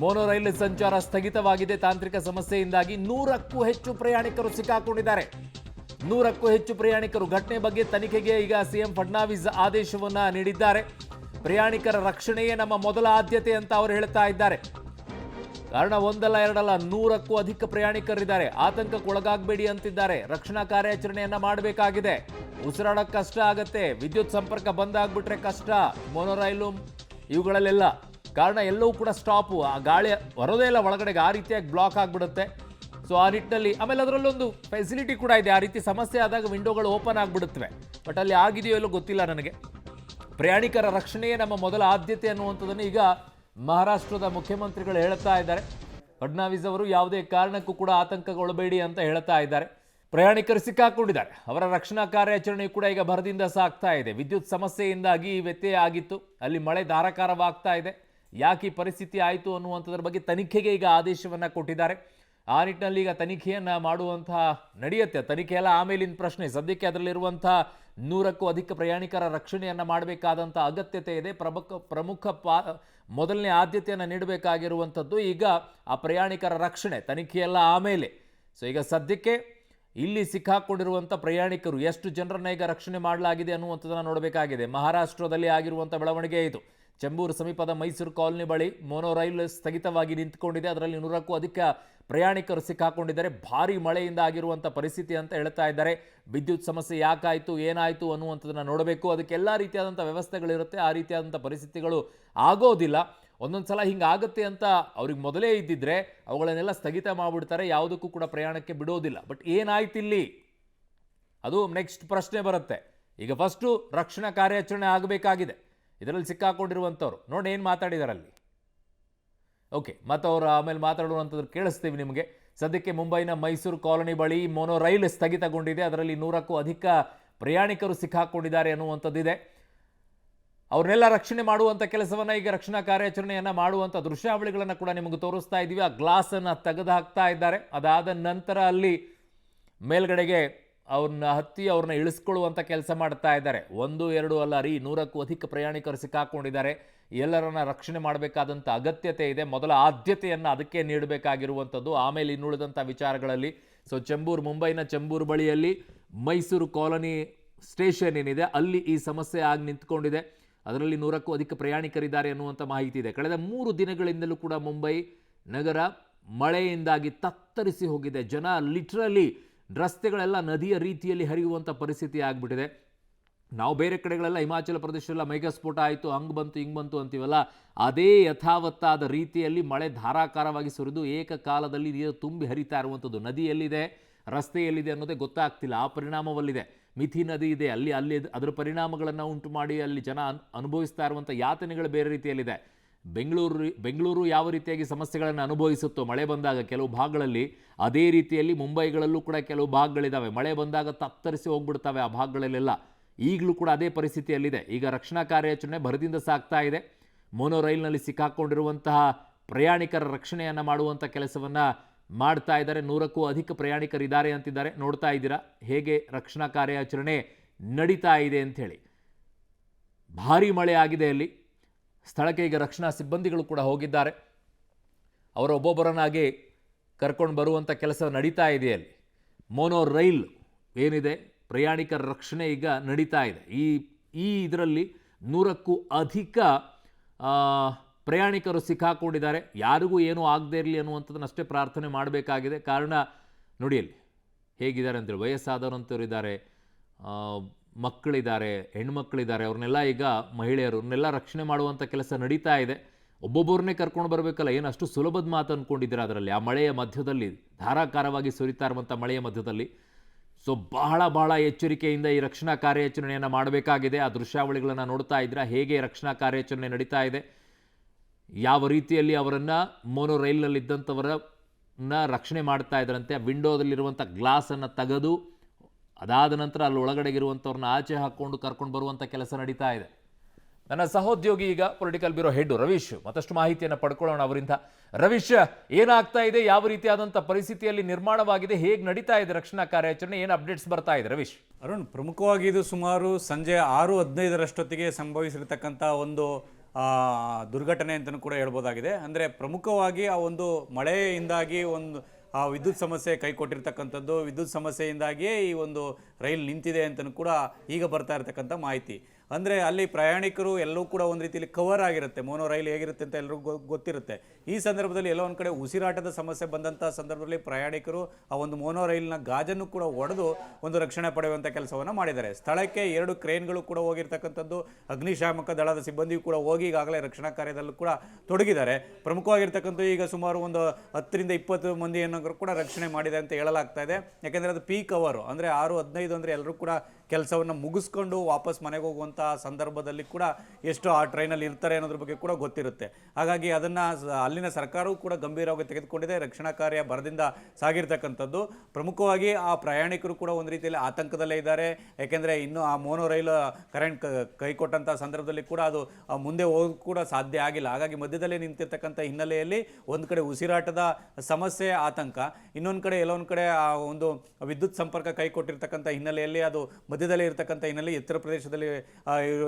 Mono ರೈಲು ಸಂಚಾರ ಸ್ಥಗಿತವಾಗಿದೆ. ತಾಂತ್ರಿಕ ಸಮಸ್ಯೆಯಿಂದಾಗಿ 100ಕ್ಕೂ ಹೆಚ್ಚು ಪ್ರಯಾಣಿಕರು ಸಿಕ್ಕಾಕೊಂಡಿದ್ದಾರೆ. 100ಕ್ಕೂ ಹೆಚ್ಚು ಪ್ರಯಾಣಿಕರು. ಘಟನೆ ಬಗ್ಗೆ ತನಿಖೆಗೆ ಈಗ ಸಿಎಂ ಫಡ್ನವೀಸ್ ಆದೇಶವನ್ನ ನೀಡಿದ್ದಾರೆ. ಪ್ರಯಾಣಿಕರ ರಕ್ಷಣೆಯೇ ನಮ್ಮ ಮೊದಲ ಆದ್ಯತೆ ಅಂತ ಅವರು ಹೇಳ್ತಾ ಇದ್ದಾರೆ. ಕಾರಣ ಒಂದಲ್ಲ ಎರಡಲ್ಲ 100ಕ್ಕೂ ಅಧಿಕ ಪ್ರಯಾಣಿಕರಿದ್ದಾರೆ. ಆತಂಕಕ್ಕೆ ಒಳಗಾಗಬೇಡಿ ಅಂತಿದ್ದಾರೆ. ರಕ್ಷಣಾ ಕಾರ್ಯಾಚರಣೆಯನ್ನ ಮಾಡಬೇಕಾಗಿದೆ. ಉಸಿರಾಡಕ್ಕೆ ಕಷ್ಟ ಆಗತ್ತೆ. ವಿದ್ಯುತ್ ಸಂಪರ್ಕ ಬಂದ್ ಆಗ್ಬಿಟ್ರೆ ಕಷ್ಟ. ಮೋನೋ ರೈಲು ಇವುಗಳಲ್ಲೆಲ್ಲ ಕಾರಣ ಎಲ್ಲವೂ ಕೂಡ ಸ್ಟಾಪು. ಆ ಗಾಳಿ ಬರೋದೇ ಇಲ್ಲ ಒಳಗಡೆಗೆ, ಆ ರೀತಿಯಾಗಿ ಬ್ಲಾಕ್ ಆಗಿಬಿಡುತ್ತೆ. ಸೊ ಆ ನಿಟ್ಟಿನಲ್ಲಿ ಆಮೇಲೆ ಅದರಲ್ಲೊಂದು ಫೆಸಿಲಿಟಿ ಕೂಡ ಇದೆ. ಆ ರೀತಿ ಸಮಸ್ಯೆ ಆದಾಗ ವಿಂಡೋಗಳು ಓಪನ್ ಆಗಿಬಿಡುತ್ತವೆ. ಬಟ್ ಅಲ್ಲಿ ಆಗಿದೆಯೋ ಎಲ್ಲೋ ಗೊತ್ತಿಲ್ಲ ನನಗೆ. ಪ್ರಯಾಣಿಕರ ರಕ್ಷಣೆಯೇ ನಮ್ಮ ಮೊದಲ ಆದ್ಯತೆ ಅನ್ನುವಂಥದ್ದನ್ನು ಈಗ ಮಹಾರಾಷ್ಟ್ರದ ಮುಖ್ಯಮಂತ್ರಿಗಳು ಹೇಳ್ತಾ ಇದ್ದಾರೆ. ಫಡ್ನವೀಸ್ ಅವರು ಯಾವುದೇ ಕಾರಣಕ್ಕೂ ಕೂಡ ಆತಂಕಗೊಳ್ಳಬೇಡಿ ಅಂತ ಹೇಳ್ತಾ ಇದ್ದಾರೆ. ಪ್ರಯಾಣಿಕರು ಸಿಕ್ಕಾಕೊಂಡಿದ್ದಾರೆ. ಅವರ ರಕ್ಷಣಾ ಕಾರ್ಯಾಚರಣೆ ಕೂಡ ಈಗ ಭರದಿಂದ ಸಾಗ್ತಾ ಇದೆ. ವಿದ್ಯುತ್ ಸಮಸ್ಯೆಯಿಂದಾಗಿ ಈ ವ್ಯತ್ಯಯ ಆಗಿತ್ತು. ಅಲ್ಲಿ ಮಳೆ ಧಾರಾಕಾರವಾಗ್ತಾ ಇದೆ. ಯಾಕೆ ಈ ಪರಿಸ್ಥಿತಿ ಆಯಿತು ಅನ್ನುವಂಥದ್ರ ಬಗ್ಗೆ ತನಿಖೆಗೆ ಈಗ ಆದೇಶವನ್ನು ಕೊಟ್ಟಿದ್ದಾರೆ. ಆ ನಿಟ್ಟಿನಲ್ಲಿ ಈಗ ತನಿಖೆಯನ್ನು ಮಾಡುವಂತಹ ನಡೆಯುತ್ತೆ. ತನಿಖೆ ಎಲ್ಲ ಆಮೇಲಿನ ಪ್ರಶ್ನೆ. ಸದ್ಯಕ್ಕೆ ಅದರಲ್ಲಿರುವಂತಹ 100ಕ್ಕೂ ಅಧಿಕ ಪ್ರಯಾಣಿಕರ ರಕ್ಷಣೆಯನ್ನು ಮಾಡಬೇಕಾದಂಥ ಅಗತ್ಯತೆ ಇದೆ. ಪ್ರಮುಖ ಮೊದಲನೇ ಆದ್ಯತೆಯನ್ನು ನೀಡಬೇಕಾಗಿರುವಂಥದ್ದು ಈಗ ಆ ಪ್ರಯಾಣಿಕರ ರಕ್ಷಣೆ. ತನಿಖೆಯೆಲ್ಲ ಆಮೇಲೆ. ಸೊ ಈಗ ಸದ್ಯಕ್ಕೆ ಇಲ್ಲಿ ಸಿಕ್ಕಾಕೊಂಡಿರುವಂಥ ಪ್ರಯಾಣಿಕರು ಎಷ್ಟು ಜನರನ್ನ ಈಗ ರಕ್ಷಣೆ ಮಾಡಲಾಗಿದೆ ಅನ್ನುವಂಥದ್ದನ್ನು ನೋಡಬೇಕಾಗಿದೆ. ಮಹಾರಾಷ್ಟ್ರದಲ್ಲಿ ಆಗಿರುವಂಥ ಬೆಳವಣಿಗೆ ಇದು. ಚೆಂಬೂರು ಸಮೀಪದ ಮೈಸೂರು ಕಾಲೋನಿ ಬಳಿ ಮೋನೋ ರೈಲು ಸ್ಥಗಿತವಾಗಿ ನಿಂತುಕೊಂಡಿದೆ. ಅದರಲ್ಲಿ 100ಕ್ಕೂ ಅಧಿಕ ಪ್ರಯಾಣಿಕರು ಸಿಕ್ಕಾಕೊಂಡಿದ್ದಾರೆ. ಭಾರಿ ಮಳೆಯಿಂದ ಆಗಿರುವಂಥ ಪರಿಸ್ಥಿತಿ ಅಂತ ಹೇಳ್ತಾ ಇದ್ದಾರೆ. ವಿದ್ಯುತ್ ಸಮಸ್ಯೆ ಯಾಕಾಯಿತು, ಏನಾಯಿತು ಅನ್ನುವಂಥದ್ದನ್ನು ನೋಡಬೇಕು. ಅದಕ್ಕೆಲ್ಲ ರೀತಿಯಾದಂಥ ವ್ಯವಸ್ಥೆಗಳಿರುತ್ತೆ. ಆ ರೀತಿಯಾದಂಥ ಪರಿಸ್ಥಿತಿಗಳು ಆಗೋದಿಲ್ಲ. ಒಂದೊಂದು ಸಲ ಹಿಂಗಾಗುತ್ತೆ ಅಂತ ಅವ್ರಿಗೆ ಮೊದಲೇ ಇದ್ದಿದ್ರೆ ಅವುಗಳನ್ನೆಲ್ಲ ಸ್ಥಗಿತ ಮಾಡಿಬಿಡ್ತಾರೆ. ಯಾವುದಕ್ಕೂ ಕೂಡ ಪ್ರಯಾಣಕ್ಕೆ ಬಿಡೋದಿಲ್ಲ. ಬಟ್ ಏನಾಯ್ತು ಇಲ್ಲಿ, ಅದು ನೆಕ್ಸ್ಟ್ ಪ್ರಶ್ನೆ ಬರುತ್ತೆ. ಈಗ ಫಸ್ಟು ರಕ್ಷಣಾ ಕಾರ್ಯಾಚರಣೆ ಆಗಬೇಕಾಗಿದೆ. ಇದರಲ್ಲಿ ಸಿಕ್ಕಾಕೊಂಡಿರುವಂಥವ್ರು ನೋಡಿ ಏನು ಮಾತಾಡಿದಾರಲ್ಲಿ. ಓಕೆ, ಮತ್ತು ಅವರು ಆಮೇಲೆ ಮಾತಾಡುವಂಥದ್ದು ಕೇಳಿಸ್ತೀವಿ ನಿಮಗೆ. ಸದ್ಯಕ್ಕೆ ಮುಂಬೈನ ಮೈಸೂರು ಕಾಲೋನಿ ಬಳಿ ಮೋನೋ ರೈಲು ಸ್ಥಗಿತಗೊಂಡಿದೆ. ಅದರಲ್ಲಿ 100ಕ್ಕೂ ಅಧಿಕ ಪ್ರಯಾಣಿಕರು ಸಿಕ್ಕಾಕೊಂಡಿದ್ದಾರೆ ಅನ್ನುವಂಥದ್ದಿದೆ. ಅವ್ರನ್ನೆಲ್ಲ ರಕ್ಷಣೆ ಮಾಡುವಂಥ ಕೆಲಸವನ್ನು ಈಗ ರಕ್ಷಣಾ ಕಾರ್ಯಾಚರಣೆಯನ್ನು ಮಾಡುವಂಥ ದೃಶ್ಯಾವಳಿಗಳನ್ನು ಕೂಡ ನಿಮಗೆ ತೋರಿಸ್ತಾ ಇದ್ದೀವಿ. ಆ ಗ್ಲಾಸನ್ನು ತೆಗೆದು ಹಾಕ್ತಾ ಇದ್ದಾರೆ. ಅದಾದ ನಂತರ ಅಲ್ಲಿ ಮೇಲ್ಗಡೆಗೆ ಅವ್ರನ್ನ ಹತ್ತಿ ಅವ್ರನ್ನ ಇಳಿಸ್ಕೊಳ್ಳುವಂಥ ಕೆಲಸ ಮಾಡ್ತಾ ಇದ್ದಾರೆ. 1, 2 ಅಲ್ಲ ರೀ, 100ಕ್ಕೂ ಅಧಿಕ ಪ್ರಯಾಣಿಕರು ಸಿಕ್ಕಾಕೊಂಡಿದ್ದಾರೆ. ಎಲ್ಲರನ್ನ ರಕ್ಷಣೆ ಮಾಡಬೇಕಾದಂಥ ಅಗತ್ಯತೆ ಇದೆ. ಮೊದಲ ಆದ್ಯತೆಯನ್ನು ಅದಕ್ಕೆ ನೀಡಬೇಕಾಗಿರುವಂಥದ್ದು. ಆಮೇಲೆ ಇನ್ನುಳಿದಂಥ ವಿಚಾರಗಳಲ್ಲಿ. ಸೊ ಮುಂಬೈನ ಚೆಂಬೂರು ಬಳಿಯಲ್ಲಿ ಮೈಸೂರು ಕಾಲೋನಿ ಸ್ಟೇಷನ್ ಏನಿದೆ ಅಲ್ಲಿ ಈ ಸಮಸ್ಯೆ ಆಗಿ ನಿಂತ್ಕೊಂಡಿದೆ. ಅದರಲ್ಲಿ 100ಕ್ಕೂ ಅಧಿಕ ಪ್ರಯಾಣಿಕರಿದ್ದಾರೆ ಅನ್ನುವಂಥ ಮಾಹಿತಿ ಇದೆ. ಕಳೆದ 3 ದಿನಗಳಿಂದಲೂ ಕೂಡ ಮುಂಬೈ ನಗರ ಮಳೆಯಿಂದಾಗಿ ತತ್ತರಿಸಿ ಹೋಗಿದೆ. ಜನ ಲಿಟ್ರಲಿ ರಸ್ತೆಗಳೆಲ್ಲ ನದಿಯ ರೀತಿಯಲ್ಲಿ ಹರಿಯುವಂಥ ಪರಿಸ್ಥಿತಿ ಆಗಿಬಿಟ್ಟಿದೆ. ನಾವು ಬೇರೆ ಕಡೆಗಳೆಲ್ಲ ಹಿಮಾಚಲ ಪ್ರದೇಶದಲ್ಲ ಮೇಘಸ್ಫೋಟ ಆಯಿತು, ಹಂಗೆ ಬಂತು ಹಿಂಗೆ ಬಂತು ಅಂತೀವಲ್ಲ, ಅದೇ ಯಥಾವತ್ತಾದ ರೀತಿಯಲ್ಲಿ ಮಳೆ ಧಾರಾಕಾರವಾಗಿ ಸುರಿದು ಏಕಕಾಲದಲ್ಲಿ ನೀರು ತುಂಬಿ ಹರಿತಾ ಇರುವಂಥದ್ದು. ನದಿ ಎಲ್ಲಿದೆ, ರಸ್ತೆ ಎಲ್ಲಿದೆ ಅನ್ನೋದೇ ಗೊತ್ತಾಗ್ತಿಲ್ಲ. ಆ ಪರಿಣಾಮವಲ್ಲಿದೆ. ಮಿಥಿ ನದಿ ಇದೆ ಅಲ್ಲಿ ಅದರ ಪರಿಣಾಮಗಳನ್ನು ಉಂಟು ಮಾಡಿ ಅಲ್ಲಿ ಜನ ಅನುಭವಿಸ್ತಾ ಇರುವಂಥ ಯಾತನೆಗಳು ಬೇರೆ ರೀತಿಯಲ್ಲಿದೆ. ಬೆಂಗಳೂರು ಯಾವ ರೀತಿಯಾಗಿ ಸಮಸ್ಯೆಗಳನ್ನು ಅನುಭವಿಸುತ್ತೋ ಮಳೆ ಬಂದಾಗ ಕೆಲವು ಭಾಗಗಳಲ್ಲಿ, ಅದೇ ರೀತಿಯಲ್ಲಿ ಮುಂಬೈಗಳಲ್ಲೂ ಕೂಡ ಕೆಲವು ಭಾಗಗಳಿದ್ದಾವೆ. ಮಳೆ ಬಂದಾಗ ತತ್ತರಿಸಿ ಹೋಗ್ಬಿಡ್ತವೆ ಆ ಭಾಗಗಳಲ್ಲೆಲ್ಲ. ಈಗಲೂ ಕೂಡ ಅದೇ ಪರಿಸ್ಥಿತಿಯಲ್ಲಿದೆ. ಈಗ ರಕ್ಷಣಾ ಕಾರ್ಯಾಚರಣೆ ಭರದಿಂದ ಸಾಗ್ತಾ ಇದೆ. ಮೋನೋ ರೈಲ್ನಲ್ಲಿ ಸಿಕ್ಕಾಕೊಂಡಿರುವಂತಹ ಪ್ರಯಾಣಿಕರ ರಕ್ಷಣೆಯನ್ನು ಮಾಡುವಂಥ ಕೆಲಸವನ್ನು ಮಾಡ್ತಾ ಇದ್ದಾರೆ. 100ಕ್ಕೂ ಅಧಿಕ ಪ್ರಯಾಣಿಕರಿದ್ದಾರೆ ಅಂತಿದ್ದಾರೆ. ನೋಡ್ತಾ ಇದ್ದೀರಾ ಹೇಗೆ ರಕ್ಷಣಾ ಕಾರ್ಯಾಚರಣೆ ನಡೀತಾ ಇದೆ ಅಂಥೇಳಿ. ಭಾರೀ ಮಳೆ ಆಗಿದೆ ಅಲ್ಲಿ. ಸ್ಥಳಕ್ಕೆ ಈಗ ರಕ್ಷಣಾ ಸಿಬ್ಬಂದಿಗಳು ಕೂಡ ಹೋಗಿದ್ದಾರೆ. ಅವರ ಒಬ್ಬೊಬ್ಬರನ್ನಾಗಿ ಕರ್ಕೊಂಡು ಬರುವಂಥ ಕೆಲಸ ನಡೀತಾ ಇದೆ ಅಲ್ಲಿ. ಮೋನೋ ರೈಲ್ ಏನಿದೆ ಪ್ರಯಾಣಿಕರ ರಕ್ಷಣೆ ಈಗ ನಡೀತಾ ಇದೆ. ಇದರಲ್ಲಿ 100ಕ್ಕೂ ಅಧಿಕ ಪ್ರಯಾಣಿಕರು ಸಿಕ್ಕಾಕೊಂಡಿದ್ದಾರೆ. ಯಾರಿಗೂ ಏನೂ ಆಗದೇ ಇರಲಿ ಅನ್ನುವಂಥದ್ದನ್ನು ಅಷ್ಟೇ ಪ್ರಾರ್ಥನೆ ಮಾಡಬೇಕಾಗಿದೆ. ಕಾರಣ ನೋಡಿ ಅಲ್ಲಿ ಹೇಗಿದ್ದಾರೆ ಅಂತೇಳಿ. ವಯಸ್ಸಾದವರಂತವ್ರು ಇದ್ದಾರೆ, ಮಕ್ಕಳಿದ್ದಾರೆ, ಹೆಣ್ಮಕ್ಳಿದ್ದಾರೆ. ಅವ್ರನ್ನೆಲ್ಲ ಈಗ ಮಹಿಳೆಯರನ್ನೆಲ್ಲ ರಕ್ಷಣೆ ಮಾಡುವಂಥ ಕೆಲಸ ನಡೀತಾ ಇದೆ. ಒಬ್ಬೊಬ್ಬರನ್ನೇ ಕರ್ಕೊಂಡು ಬರಬೇಕಲ್ಲ, ಏನು ಅಷ್ಟು ಸುಲಭದ ಮಾತು ಅಂದ್ಕೊಂಡಿದ್ದೀರ ಅದರಲ್ಲಿ. ಆ ಮಳೆಯ ಮಧ್ಯದಲ್ಲಿ, ಧಾರಾಕಾರವಾಗಿ ಸುರಿತಾ ಇರುವಂಥ ಮಳೆಯ ಮಧ್ಯದಲ್ಲಿ. ಸೊ ಬಹಳ ಎಚ್ಚರಿಕೆಯಿಂದ ಈ ರಕ್ಷಣಾ ಕಾರ್ಯಾಚರಣೆಯನ್ನು ಮಾಡಬೇಕಾಗಿದೆ. ಆ ದೃಶ್ಯಾವಳಿಗಳನ್ನು ನೋಡ್ತಾ ಇದ್ದೀರಾ ಹೇಗೆ ರಕ್ಷಣಾ ಕಾರ್ಯಾಚರಣೆ ನಡೀತಾ ಇದೆ. ಯಾವ ರೀತಿಯಲ್ಲಿ ಅವರನ್ನು ಮೋನೋ ರೈಲ್ನಲ್ಲಿದ್ದಂಥವರನ್ನ ರಕ್ಷಣೆ ಮಾಡ್ತಾ ಇದ್ರಂತೆ. ಆ ವಿಂಡೋದಲ್ಲಿರುವಂಥ ಗ್ಲಾಸನ್ನು ತೆಗೆದು ಅದಾದ ನಂತರ ಅಲ್ಲಿ ಒಳಗಡೆಗಿರುವಂಥವ್ರನ್ನ ಆಚೆ ಹಾಕ್ಕೊಂಡು ಕರ್ಕೊಂಡು ಬರುವಂಥ ಕೆಲಸ ನಡೀತಾ ಇದೆ. ನನ್ನ ಸಹೋದ್ಯೋಗಿ ಈಗ ಪೊಲಿಟಿಕಲ್ ಬ್ಯೂರೋ ಹೆಡ್ ರವೀಶ್ ಮತ್ತಷ್ಟು ಮಾಹಿತಿಯನ್ನು ಪಡ್ಕೊಳ್ಳೋಣ ಅವರಿಂದ. ರವೀಶ್, ಏನಾಗ್ತಾ ಇದೆ, ಯಾವ ರೀತಿಯಾದಂಥ ಪರಿಸ್ಥಿತಿಯಲ್ಲಿ ನಿರ್ಮಾಣವಾಗಿದೆ, ಹೇಗೆ ನಡೀತಾ ಇದೆ ರಕ್ಷಣಾ ಕಾರ್ಯಾಚರಣೆ, ಏನು ಅಪ್ಡೇಟ್ಸ್ ಬರ್ತಾ ಇದೆ ರವೀಶ್? ಅರುಣ್, ಪ್ರಮುಖವಾಗಿ ಇದು ಸುಮಾರು ಸಂಜೆ 6:15 ಸಂಭವಿಸಿರತಕ್ಕಂಥ ಒಂದು ದುರ್ಘಟನೆ ಅಂತಲೂ ಕೂಡ ಹೇಳ್ಬೋದಾಗಿದೆ. ಅಂದರೆ ಪ್ರಮುಖವಾಗಿ ಆ ಒಂದು ಮಳೆಯಿಂದಾಗಿ ಒಂದು ಆ ವಿದ್ಯುತ್ ಸಮಸ್ಯೆ ಕೈ ಕೊಟ್ಟಿರ್ತಕ್ಕಂಥದ್ದು, ವಿದ್ಯುತ್ ಸಮಸ್ಯೆಯಿಂದಾಗಿಯೇ ಈ ಒಂದು ರೈಲು ನಿಂತಿದೆ ಅಂತಲೂ ಕೂಡ ಈಗ ಬರ್ತಾ ಇರತಕ್ಕಂಥ ಮಾಹಿತಿ. ಅಂದರೆ ಅಲ್ಲಿ ಪ್ರಯಾಣಿಕರು ಎಲ್ಲವೂ ಕೂಡ ಒಂದು ರೀತಿಯಲ್ಲಿ ಕವರ್ ಆಗಿರುತ್ತೆ. ಮೋನೋ ರೈಲು ಹೇಗಿರುತ್ತೆ ಅಂತ ಎಲ್ಲರಿಗೂ ಗೊತ್ತಿರುತ್ತೆ. ಈ ಸಂದರ್ಭದಲ್ಲಿ ಎಲ್ಲೋ ಒಂದು ಕಡೆ ಉಸಿರಾಟದ ಸಮಸ್ಯೆ ಬಂದಂಥ ಸಂದರ್ಭದಲ್ಲಿ ಪ್ರಯಾಣಿಕರು ಆ ಒಂದು ಮೋನೋ ರೈಲಿನ ಗಾಜನ್ನು ಕೂಡ ಒಡೆದು ಒಂದು ರಕ್ಷಣೆ ಪಡೆಯುವಂಥ ಕೆಲಸವನ್ನು ಮಾಡಿದ್ದಾರೆ. ಸ್ಥಳಕ್ಕೆ 2 ಕ್ರೇನ್ಗಳು ಕೂಡ ಹೋಗಿರ್ತಕ್ಕಂಥದ್ದು, ಅಗ್ನಿಶಾಮಕ ದಳದ ಸಿಬ್ಬಂದಿಯು ಕೂಡ ಹೋಗಿ ಈಗಾಗಲೇ ರಕ್ಷಣಾ ಕಾರ್ಯದಲ್ಲೂ ಕೂಡ ತೊಡಗಿದ್ದಾರೆ. ಪ್ರಮುಖವಾಗಿರ್ತಕ್ಕಂಥ ಈಗ ಸುಮಾರು ಒಂದು 10 ರಿಂದ 20 ಮಂದಿಯನ್ನು ಕೂಡ ರಕ್ಷಣೆ ಮಾಡಿದೆ ಅಂತ ಹೇಳಲಾಗ್ತಾ ಇದೆ. ಯಾಕೆಂದರೆ ಅದು ಪೀಕ್ ಅವರು, ಅಂದರೆ 6:15 ಅಂದರೆ ಎಲ್ಲರೂ ಕೂಡ ಕೆಲಸವನ್ನು ಮುಗಿಸ್ಕೊಂಡು ವಾಪಸ್ ಮನೆಗೆ ಹೋಗುವಂಥ ಸಂದರ್ಭದಲ್ಲಿ ಕೂಡ ಎಷ್ಟು ಆ ಟ್ರೈನಲ್ಲಿ ಇರ್ತಾರೆ ಅನ್ನೋದ್ರ ಬಗ್ಗೆ ಕೂಡ ಗೊತ್ತಿರುತ್ತೆ. ಹಾಗಾಗಿ ಅದನ್ನು ಅಲ್ಲಿನ ಸರ್ಕಾರವೂ ಕೂಡ ಗಂಭೀರವಾಗಿ ತೆಗೆದುಕೊಂಡಿದೆ. ರಕ್ಷಣಾ ಕಾರ್ಯ ಭರದಿಂದ ಸಾಗಿರ್ತಕ್ಕಂಥದ್ದು. ಪ್ರಮುಖವಾಗಿ ಆ ಪ್ರಯಾಣಿಕರು ಕೂಡ ಒಂದು ರೀತಿಯಲ್ಲಿ ಆತಂಕದಲ್ಲೇ ಇದ್ದಾರೆ. ಯಾಕೆಂದರೆ ಇನ್ನು ಆ ಮೋನೋ ರೈಲು ಕರೆಂಟ್ ಕೈ ಕೊಟ್ಟಂಥ ಸಂದರ್ಭದಲ್ಲಿ ಕೂಡ ಅದು ಮುಂದೆ ಹೋಗೋದು ಕೂಡ ಸಾಧ್ಯ ಆಗಿಲ್ಲ. ಹಾಗಾಗಿ ಮಧ್ಯದಲ್ಲೇ ನಿಂತಿರ್ತಕ್ಕಂಥ ಹಿನ್ನೆಲೆಯಲ್ಲಿ ಒಂದು ಕಡೆ ಉಸಿರಾಟದ ಸಮಸ್ಯೆ, ಆತಂಕ, ಇನ್ನೊಂದು ಕಡೆ ಎಲ್ಲೊಂದು ಕಡೆ ಆ ಒಂದು ವಿದ್ಯುತ್ ಸಂಪರ್ಕ ಕೈ ಕೊಟ್ಟಿರ್ತಕ್ಕಂಥ ಹಿನ್ನೆಲೆಯಲ್ಲಿ ಅದು ಮಧ್ಯದಲ್ಲೇ ಇರತಕ್ಕಂಥ ಹಿನ್ನೆಲೆ ಎತ್ತರ ಪ್ರದೇಶದಲ್ಲಿ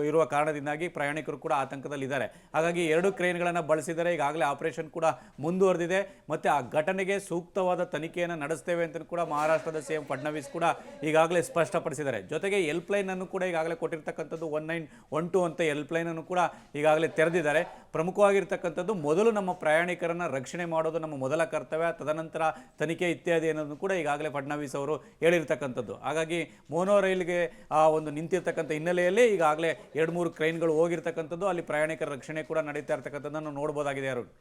ಇರುವ ಕಾರಣದಿಂದಾಗಿ ಪ್ರಯಾಣಿಕರು ಕೂಡ ಆತಂಕದಲ್ಲಿದ್ದಾರೆ. ಹಾಗಾಗಿ 2 ಕ್ರೇನ್ಗಳನ್ನು ಬಳಸಿದರೆ ಈಗಾಗಲೇ ಆಪರೇಷನ್ ಕೂಡ ಮುಂದುವರೆದಿದೆ. ಮತ್ತು ಆ ಘಟನೆಗೆ ಸೂಕ್ತವಾದ ತನಿಖೆಯನ್ನು ನಡೆಸ್ತೇವೆ ಅಂತ ಕೂಡ ಮಹಾರಾಷ್ಟ್ರದ ಸಿಎಂ ಫಡ್ನವೀಸ್ ಕೂಡ ಈಗಾಗಲೇ ಸ್ಪಷ್ಟಪಡಿಸಿದ್ದಾರೆ. ಜೊತೆಗೆ ಹೆಲ್ಪ್ಲೈನ್ ಅನ್ನು ಕೂಡ ಈಗಾಗಲೇ ಕೊಟ್ಟಿರ್ತಕ್ಕಂಥದ್ದು 1912 ಅಂತ ಹೆಲ್ಪ್ಲೈನ್ ಅನ್ನು ಕೂಡ ಈಗಾಗಲೇ ತೆರೆದಿದ್ದಾರೆ. ಪ್ರಮುಖವಾಗಿರ್ತಕ್ಕಂಥದ್ದು ಮೊದಲು ನಮ್ಮ ಪ್ರಯಾಣಿಕರನ್ನು ರಕ್ಷಣೆ ಮಾಡೋದು ನಮ್ಮ ಮೊದಲ ಕರ್ತವ್ಯ, ತದನಂತರ ತನಿಖೆ ಇತ್ಯಾದಿ ಅನ್ನೋದನ್ನು ಕೂಡ ಈಗಾಗಲೇ ಫಡ್ನವೀಸ್ ಅವರು ಹೇಳಿರ್ತಕ್ಕಂಥದ್ದು. ಹಾಗಾಗಿ ಮೋನೋ ರೈಲ್ಗೆ ಆ ಒಂದು ನಿಂತಿರ್ತಕ್ಕಂಥ ಹಿನ್ನೆಲೆಯಲ್ಲಿ ಈಗಾಗಲೇ 2-3 ಕ್ರೈನ್ಗಳು ಹೋಗಿರ್ತಕ್ಕಂಥದ್ದು, ಅಲ್ಲಿ ಪ್ರಯಾಣಿಕರ ರಕ್ಷಣೆ ಕೂಡ ನಡೀತಾ ಇರ್ತಕ್ಕಂಥದ್ದನ್ನು ನೋಡ್ಬೋದಾಗಿದೆ.